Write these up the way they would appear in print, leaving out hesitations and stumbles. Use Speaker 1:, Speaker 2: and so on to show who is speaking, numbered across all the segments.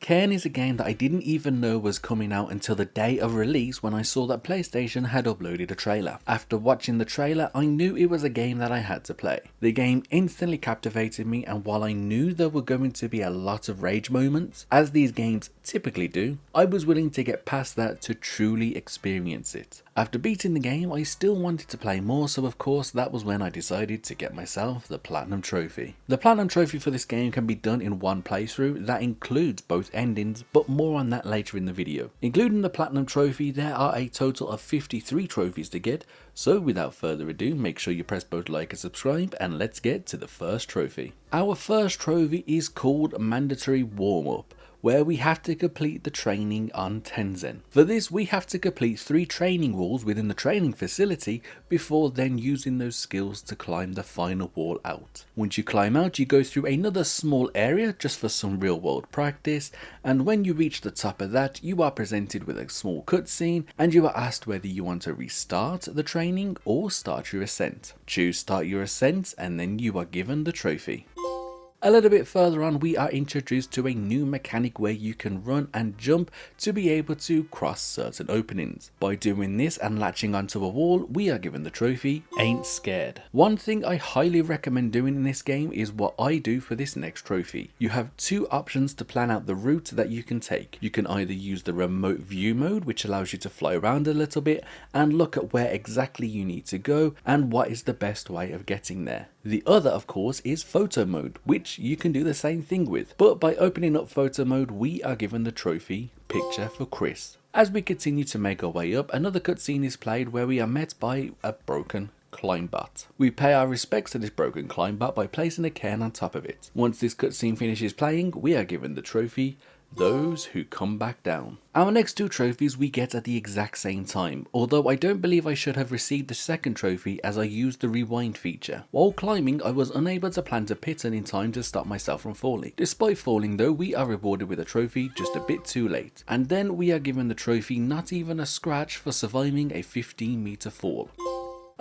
Speaker 1: Cairn is a game that I didn't even know was coming out until the day of release when I saw that PlayStation had uploaded a trailer. After watching the trailer, I knew it was a game that I had to play. The game instantly captivated me, and while I knew there were going to be a lot of rage moments, as these games typically do, I was willing to get past that to truly experience it. After beating the game, I still wanted to play more, so of course that was when I decided to get myself the Platinum Trophy. The Platinum Trophy for this game can be done in one playthrough that includes both endings, but more on that later in the video. Including the Platinum Trophy, there are a total of 53 trophies to get, so without further ado, make sure you press both like and subscribe, and let's get to the first trophy. Our first trophy is called Mandatory Warm-Up, where we have to complete the training on Tenzin. For this, we have to complete 3 training walls within the training facility before then using those skills to climb the final wall out. Once you climb out, you go through another small area just for some real world practice, and when you reach the top of that, you are presented with a small cutscene and you are asked whether you want to restart the training or start your ascent. Choose start your ascent and then you are given the trophy. A little bit further on, we are introduced to a new mechanic where you can run and jump to be able to cross certain openings. By doing this and latching onto a wall, we are given the trophy, Ain't Scared. One thing I highly recommend doing in this game is what I do for this next trophy. You have 2 options to plan out the route that you can take. You can either use the remote view mode, which allows you to fly around a little bit and look at where exactly you need to go and what is the best way of getting there. The other, of course, is photo mode, which you can do the same thing with. But by opening up photo mode, we are given the trophy, Picture for Chris. As we continue to make our way up, another cutscene is played where we are met by a broken Climbot. We pay our respects to this broken Climbot by placing a cairn on top of it. Once this cutscene finishes playing, we are given the trophy, Those Who Come Back Down. Our next 2 trophies we get at the exact same time, although I don't believe I should have received the second trophy as I used the rewind feature. While climbing, I was unable to plant a piton in time to stop myself from falling. Despite falling though, we are rewarded with a trophy just a bit too late, and then we are given the trophy Not Even a Scratch for surviving a 15-meter fall.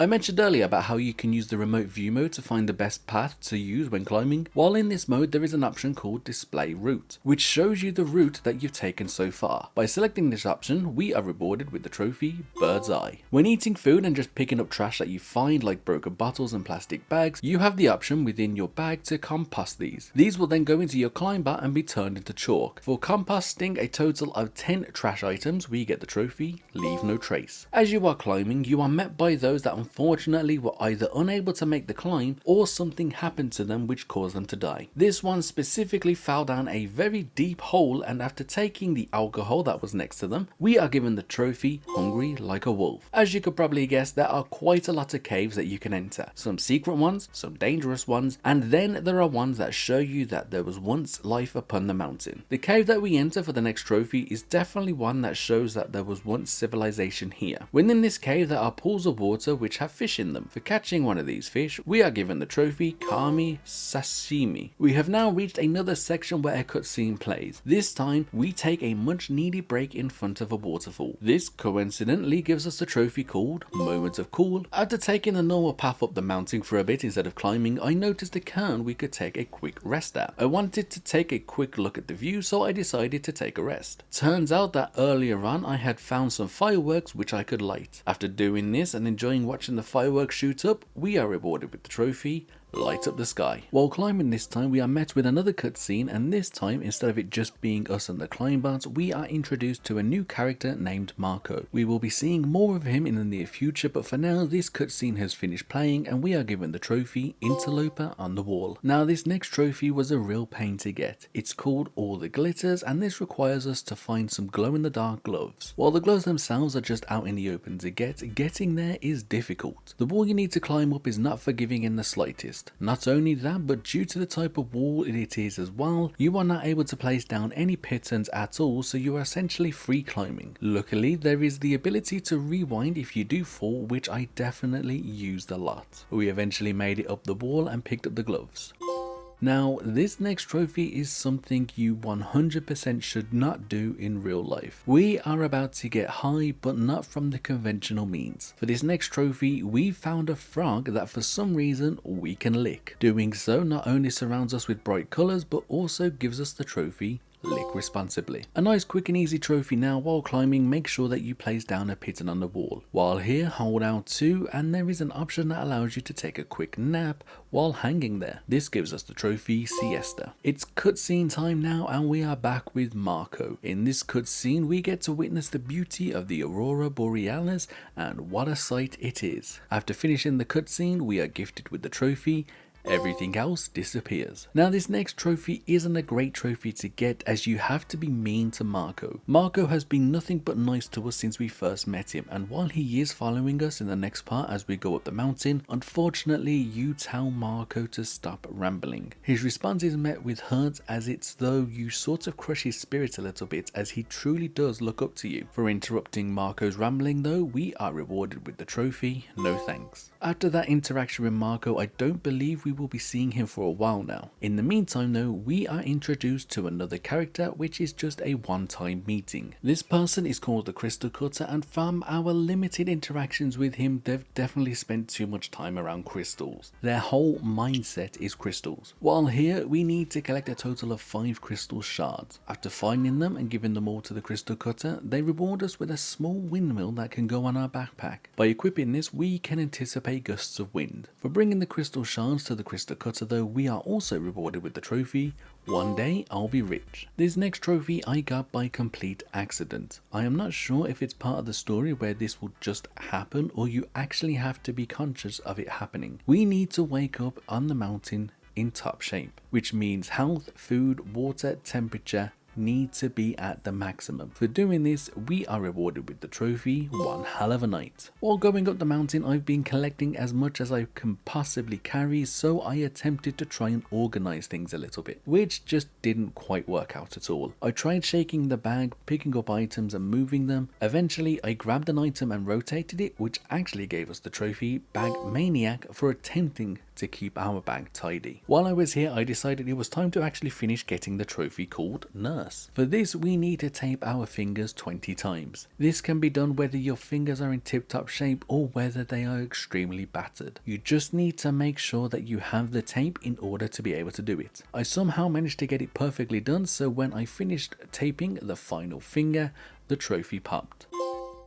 Speaker 1: I mentioned earlier about how you can use the remote view mode to find the best path to use when climbing. While in this mode, there is an option called Display Route, which shows you the route that you've taken so far. By selecting this option, we are rewarded with the trophy Bird's Eye. When eating food and just picking up trash that you find like broken bottles and plastic bags, you have the option within your bag to compost these. These will then go into your climber and be turned into chalk. For composting a total of 10 trash items, we get the trophy Leave No Trace. As you are climbing, you are met by those that unfortunately were either unable to make the climb or something happened to them which caused them to die. This one specifically fell down a very deep hole, and after taking the alcohol that was next to them, we are given the trophy Hungry Like a Wolf. As you could probably guess, there are quite a lot of caves that you can enter. Some secret ones, some dangerous ones, and then there are ones that show you that there was once life upon the mountain. The cave that we enter for the next trophy is definitely one that shows that there was once civilization here. Within this cave there are pools of water which have fish in them. For catching one of these fish, we are given the trophy Kami Sashimi. We have now reached another section where a cutscene plays. This time, we take a much needed break in front of a waterfall. This coincidentally gives us the trophy called Moment of Cool. After taking the normal path up the mountain for a bit instead of climbing, I noticed a cairn we could take a quick rest at. I wanted to take a quick look at the view, so I decided to take a rest. Turns out that earlier on I had found some fireworks which I could light. After doing this and enjoying watching the fireworks shoot up, we are rewarded with the trophy Light Up the Sky. While climbing this time, we are met with another cutscene, and this time, instead of it just being us and the Climbot, we are introduced to a new character named Marco. We will be seeing more of him in the near future, but for now, this cutscene has finished playing and we are given the trophy Interloper on the Wall. Now, this next trophy was a real pain to get. It's called All the Glitters, and this requires us to find some glow-in-the-dark gloves. While the gloves themselves are just out in the open to get, getting there is difficult. The wall you need to climb up is not forgiving in the slightest. Not only that, but due to the type of wall it is as well, you are not able to place down any pitons at all, so you are essentially free climbing. Luckily, there is the ability to rewind if you do fall, which I definitely used a lot. We eventually made it up the wall and picked up the gloves. Now, this next trophy is something you 100% should not do in real life. We are about to get high, but not from the conventional means. For this next trophy, we found a frog that for some reason we can lick. Doing so not only surrounds us with bright colours, but also gives us the trophy lick responsibly. A nice quick and easy trophy now. While climbing, make sure that you place down a piton on the wall. While here, hold out 2 and there is an option that allows you to take a quick nap while hanging there. This gives us the trophy siesta. It's cutscene time now and we are back with Marco. In this cutscene we get to witness the beauty of the Aurora Borealis, and what a sight it is. After finishing the cutscene we are gifted with the trophy. Everything else disappears. Now this next trophy isn't a great trophy to get, as you have to be mean to Marco. Marco has been nothing but nice to us since we first met him, and while he is following us in the next part as we go up the mountain, unfortunately you tell Marco to stop rambling. His response is met with hurt, as it's though you sort of crush his spirit a little bit, as he truly does look up to you. For interrupting Marco's rambling though, we are rewarded with the trophy, no thanks. After that interaction with Marco, I don't believe we will be seeing him for a while now. In the meantime though, we are introduced to another character, which is just a one-time meeting. This person is called the Crystal Cutter, and from our limited interactions with him, they've definitely spent too much time around crystals. Their whole mindset is crystals. While here, we need to collect a total of 5 crystal shards. After finding them and giving them all to the Crystal Cutter, they reward us with a small windmill that can go on our backpack. By equipping this, we can anticipate gusts of wind. For bringing the crystal shards to the Crystal Cutter though, we are also rewarded with the trophy, one day I'll be rich. This next trophy I got by complete accident. I am not sure if it's part of the story where this will just happen or you actually have to be conscious of it happening. We need to wake up on the mountain in top shape, which means health, food, water, temperature need to be at the maximum. For doing this, we are rewarded with the trophy, one hell of a night. While going up the mountain, I've been collecting as much as I can possibly carry, so I attempted to try and organize things a little bit, which just didn't quite work out at all. I tried shaking the bag, picking up items and moving them. Eventually, I grabbed an item and rotated it, which actually gave us the trophy, Bag Maniac, for attempting to keep our bag tidy. While I was here, I decided it was time to actually finish getting the trophy called Nurse. For this, we need to tape our fingers 20 times. This can be done whether your fingers are in tip-top shape or whether they are extremely battered. You just need to make sure that you have the tape in order to be able to do it. I somehow managed to get it perfectly done, so when I finished taping the final finger, the trophy popped.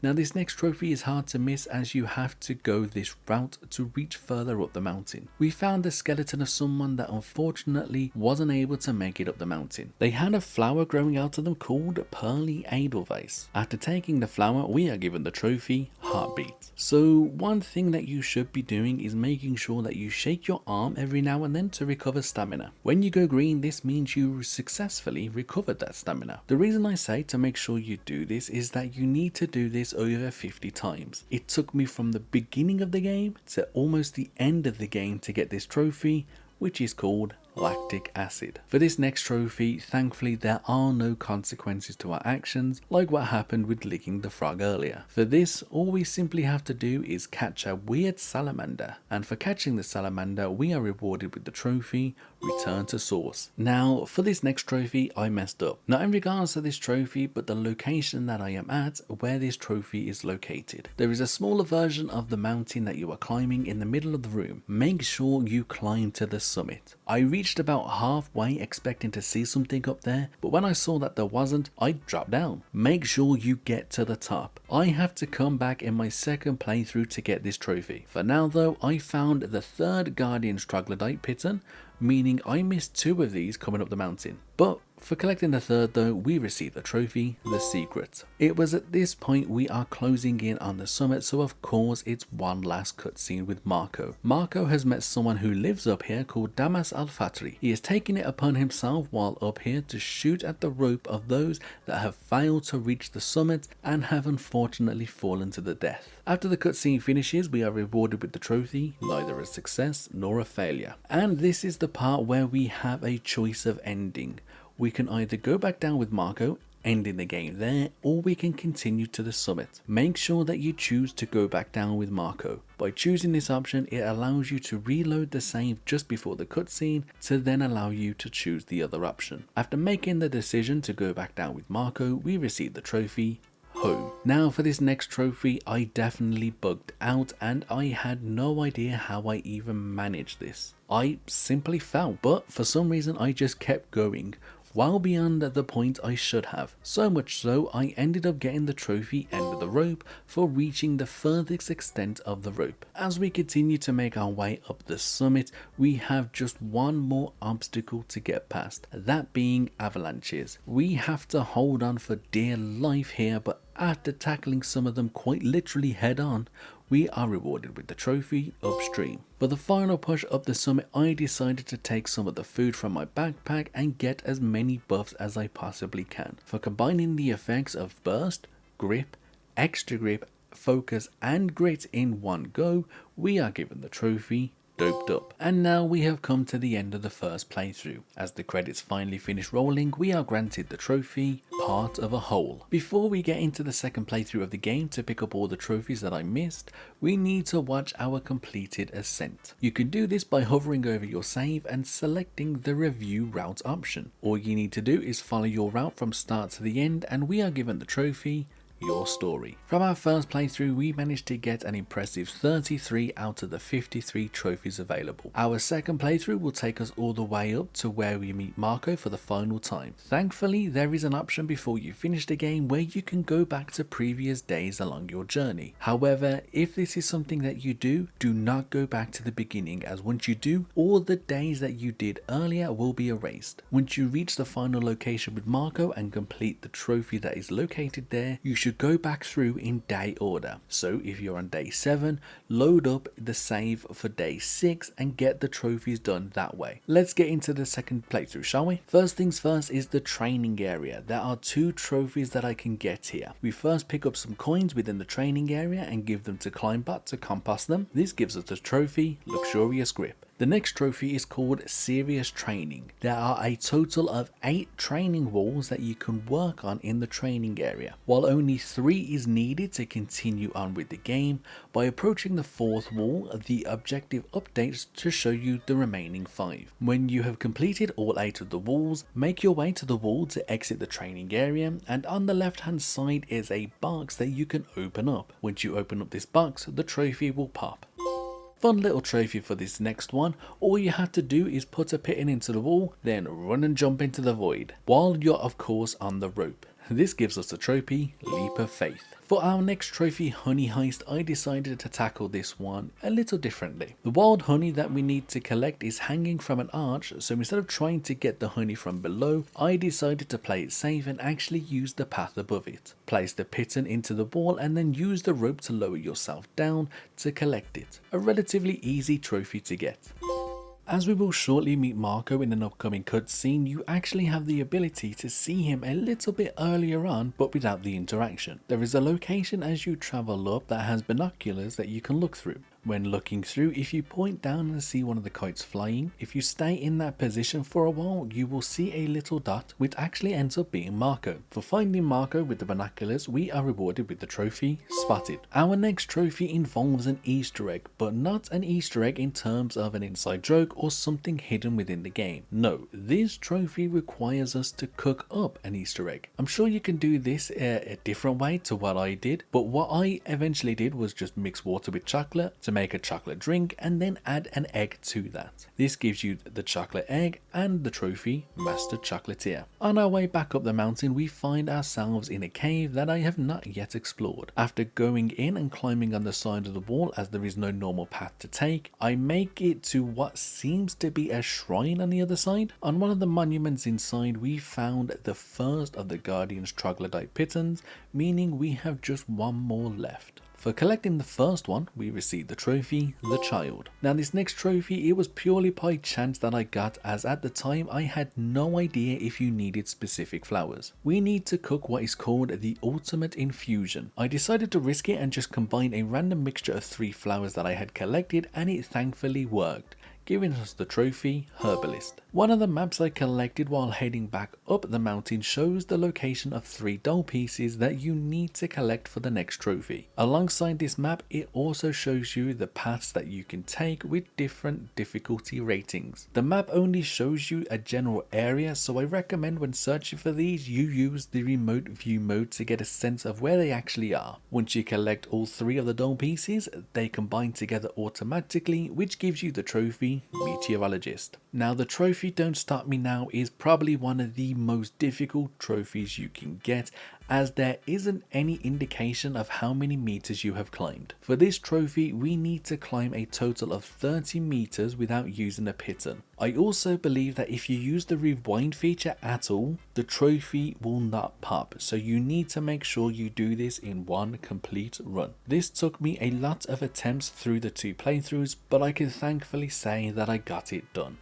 Speaker 1: Now this next trophy is hard to miss, as you have to go this route to reach further up the mountain. We found the skeleton of someone that unfortunately wasn't able to make it up the mountain. They had a flower growing out of them called Pearly Edelweiss. After taking the flower, we are given the trophy, Heartbeat. So one thing that you should be doing is making sure that you shake your arm every now and then to recover stamina. When you go green, this means you successfully recovered that stamina. The reason I say to make sure you do this is that you need to do this over 50 times. It took me from the beginning of the game to almost the end of the game to get this trophy, which is called lactic acid. For this next trophy, thankfully there are no consequences to our actions, like what happened with licking the frog earlier. For this, all we simply have to do is catch a weird salamander, and for catching the salamander we are rewarded with the trophy, Return to Source. Now for this next trophy I messed up, not in regards to this trophy but the location that I am at where this trophy is located. There is a smaller version of the mountain that you are climbing in the middle of the room. Make sure you climb to the summit. I reached about halfway expecting to see something up there, but when I saw that there wasn't, I dropped down. Make sure you get to the top. I have to come back in my second playthrough to get this trophy. For now though, I found the third Guardian's Troglodyte Piton, meaning I missed 2 of these coming up the mountain. But for collecting the third though, we received the trophy, The Secret. It was at this point we are closing in on the summit, so of course it's one last cutscene with Marco. Marco has met someone who lives up here called Damas Al-Fatri. He is taking it upon himself while up here to shoot at the rope of those that have failed to reach the summit and have unfortunately fallen to the death. After the cutscene finishes, we are rewarded with the trophy, neither a success nor a failure. And this is the part where we have a choice of ending. We can either go back down with Marco, ending the game there, or we can continue to the summit. Make sure that you choose to go back down with Marco. By choosing this option, it allows you to reload the save just before the cutscene to then allow you to choose the other option. After making the decision to go back down with Marco, we receive the trophy, Home. Now for this next trophy, I definitely bugged out and I had no idea how I even managed this. I simply fell, but for some reason I just kept going. well beyond the point I should have. So much so, I ended up getting the trophy end of the rope for reaching the furthest extent of the rope. As we continue to make our way up the summit, we have just one more obstacle to get past, that being avalanches. We have to hold on for dear life here, but after tackling some of them quite literally head on, we are rewarded with the trophy upstream. For the final push up the summit, I decided to take some of the food from my backpack and get as many buffs as I possibly can. For combining the effects of burst, grip, extra grip, focus and grit in one go, we are given the trophy doped up. And now we have come to the end of the first playthrough. As the credits finally finish rolling, we are granted the trophy part of a whole. Before we get into the second playthrough of the game to pick up all the trophies that I missed, we need to watch our completed ascent. You can do this by hovering over your save and selecting the review route option. All you need to do is follow your route from start to the end and we are given the trophy Your Story. From our first playthrough, we managed to get an impressive 33 out of the 53 trophies available. Our second playthrough will take us all the way up to where we meet Marco for the final time. Thankfully, there is an option before you finish the game where you can go back to previous days along your journey. However, if this is something that you do not go back to the beginning, as once you do, all the days that you did earlier will be erased. Once you reach the final location with Marco and complete the trophy that is located there, you should go back through in day order. So if you're on day 7, load up the save for day 6 and get the trophies done that way. Let's get into the second playthrough, shall we? First things first is the training area. There are 2 trophies that I can get here. We first pick up some coins within the training area and give them to Climbot to compost them. This gives us the trophy Luxurious Grip. The next trophy is called Serious Training. There are a total of 8 training walls that you can work on in the training area. While only 3 is needed to continue on with the game, by approaching the 4th wall, the objective updates to show you the remaining 5. When you have completed all 8 of the walls, make your way to the wall to exit the training area, and on the left hand side is a box that you can open up. Once you open up this box, the trophy will pop. Fun little trophy for this next one. All you have to do is put a pin into the wall, then run and jump into the void, while you're of course on the rope. This gives us the trophy Leap of Faith. For our next trophy, Honey Heist, I decided to tackle this one a little differently. The wild honey that we need to collect is hanging from an arch, so instead of trying to get the honey from below, I decided to play it safe and actually use the path above it. Place the piton into the wall and then use the rope to lower yourself down to collect it. A relatively easy trophy to get. As we will shortly meet Marco in an upcoming cutscene, you actually have the ability to see him a little bit earlier on, but without the interaction. There is a location as you travel up that has binoculars that you can look through. When looking through, if you point down and see one of the kites flying, if you stay in that position for a while, you will see a little dot which actually ends up being Marco. For finding Marco with the binoculars, we are rewarded with the trophy Spotted. Our next trophy involves an Easter egg, but not an Easter egg in terms of an inside joke or something hidden within the game. No, this trophy requires us to cook up an Easter egg. I'm sure you can do this a different way to what I did, but what I eventually did was just mix water with chocolate to make a chocolate drink and then add an egg to that. This gives you the chocolate egg and the trophy Master Chocolatier. On our way back up the mountain, we find ourselves in a cave that I have not yet explored. After going in and climbing on the side of the wall, as there is no normal path to take, I make it to what seems to be a shrine on the other side. On one of the monuments inside, we found the first of the Guardian's troglodyte pitons, meaning we have just one more left. For collecting the first one, we received the trophy, The Child. Now this next trophy, it was purely by chance that I got, as at the time I had no idea if you needed specific flowers. We need to cook what is called the Ultimate Infusion. I decided to risk it and just combine a random mixture of 3 flowers that I had collected, and it thankfully worked, giving us the trophy Herbalist. One of the maps I collected while heading back up the mountain shows the location of 3 doll pieces that you need to collect for the next trophy. Alongside this map, it also shows you the paths that you can take with different difficulty ratings. The map only shows you a general area, so I recommend when searching for these, you use the remote view mode to get a sense of where they actually are. Once you collect all 3 of the doll pieces, they combine together automatically, which gives you the trophy trophy, meteorologist. Now the trophy Don't Stop Me Now is probably one of the most difficult trophies you can get, as there isn't any indication of how many meters you have climbed. For this trophy we need to climb a total of 30 meters without using a piton. I also believe that if you use the rewind feature at all, the trophy will not pop, so you need to make sure you do this in one complete run. This took me a lot of attempts through the 2 playthroughs, but I can thankfully say that I got it done.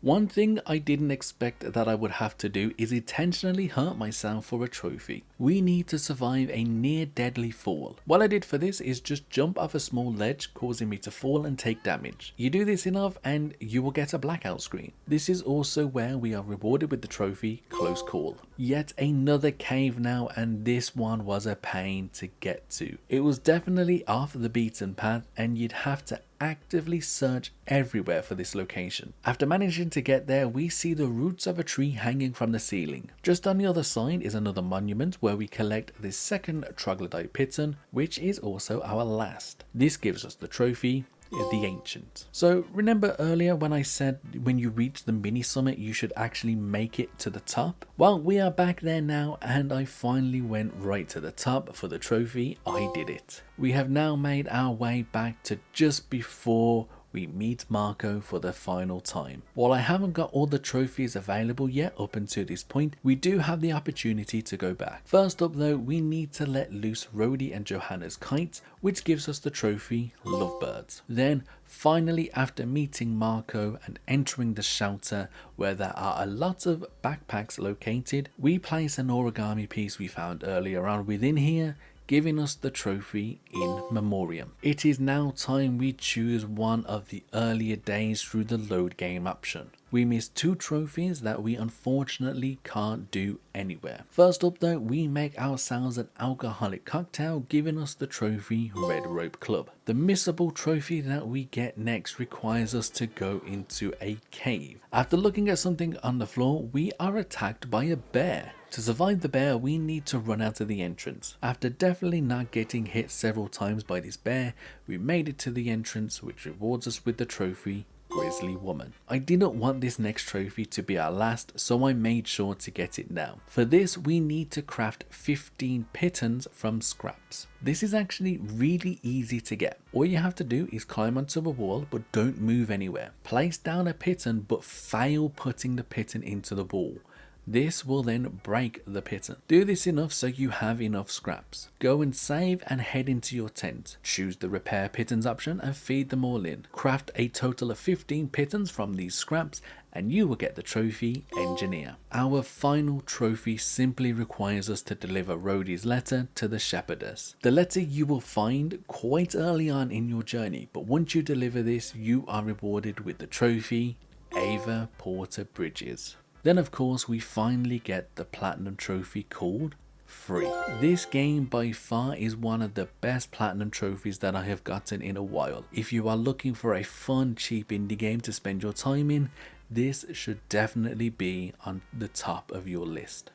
Speaker 1: One thing I didn't expect that I would have to do is intentionally hurt myself for a trophy. We need to survive a near deadly fall. What I did for this is just jump off a small ledge, causing me to fall and take damage. You do this enough and you will get a blackout screen. This is also where we are rewarded with the trophy Close Call. Yet another cave now, and this one was a pain to get to. It was definitely off the beaten path and you'd have to actively search everywhere for this location. After managing to get there, we see the roots of a tree hanging from the ceiling. Just on the other side is another monument where we collect the second troglodyte piton, which is also our last. This gives us the trophy the Ancient. So remember earlier when I said when you reach the mini summit you should actually make it to the top? Well, we are back there now and I finally went right to the top for the trophy. I did it. We have now made our way back to just before we meet Marco for the final time. While I haven't got all the trophies available yet up until this point, we do have the opportunity to go back. First up though, we need to let loose Rhodey and Johanna's kites, which gives us the trophy Lovebirds. Then finally, after meeting Marco and entering the shelter where there are a lot of backpacks located, we place an origami piece we found earlier on within here, giving us the trophy in memoriam. It is now time we choose one of the earlier days through the load game option. We missed 2 trophies that we unfortunately can't do anywhere. First up though, we make ourselves an alcoholic cocktail, giving us the trophy Red Rope Club. The missable trophy that we get next requires us to go into a cave. After looking at something on the floor, we are attacked by a bear. To survive the bear, we need to run out of the entrance. After definitely not getting hit several times by this bear, we made it to the entrance, which rewards us with the trophy Grizzly Woman. I didn't want this next trophy to be our last, so I made sure to get it now. For this, we need to craft 15 pitons from scraps. This is actually really easy to get. All you have to do is climb onto a wall, but don't move anywhere. Place down a piton, but fail putting the piton into the wall. This will then break the piton. Do this enough so you have enough scraps. Go and save and head into your tent. Choose the repair pitons option and feed them all in. Craft a total of 15 pitons from these scraps and you will get the trophy Engineer. Our final trophy simply requires us to deliver Rhodey's letter to the shepherdess. The letter you will find quite early on in your journey, but once you deliver this, you are rewarded with the trophy Ava Porter Bridges. Then of course we finally get the platinum trophy called Free. This game by far is one of the best platinum trophies that I have gotten in a while. If you are looking for a fun, cheap indie game to spend your time in, this should definitely be on the top of your list.